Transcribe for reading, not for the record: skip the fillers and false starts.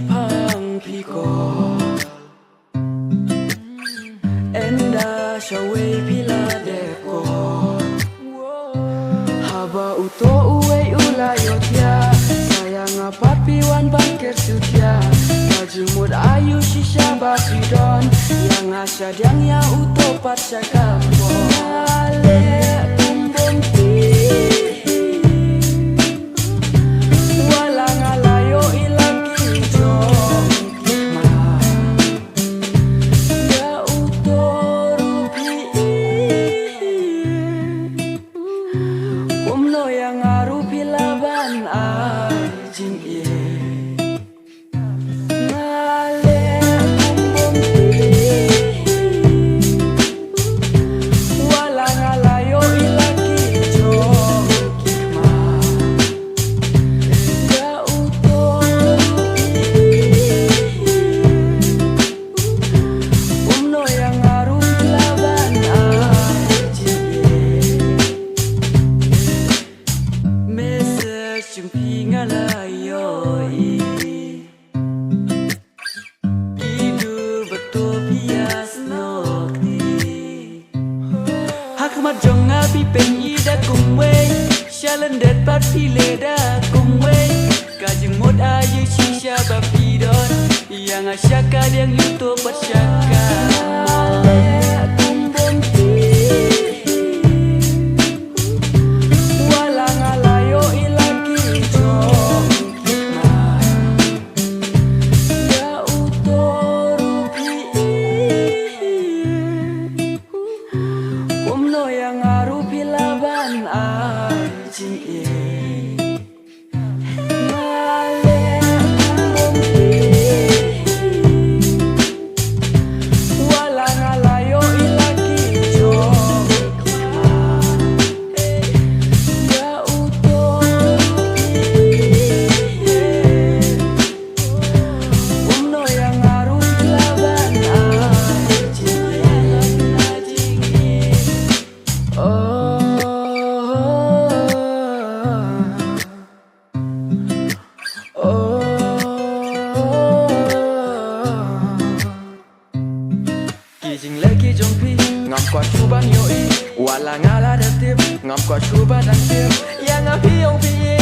pang piko enda shawe pila deko haba uto uwe ulayotia sayang papi wan bangker sutia majumud ayu shisha bapidon yang asyad yang ya uto patsa kambo ale kumbong Mat jong api peng ida kung wei shalan det pat pile da kung wei kajeng mod ayu shisha bapidon yang asyaka yang yuto pat syaka kumbong walang alayo ilagi jong ya uto rupi kumno yang arupi laban aji walang alayo ilagi jong ya uto kumno yang arupi laban aji Kijing lagi jompi ngam kwa chuban yoi walang ala datip ngam kwa chuban datip yang api yong pi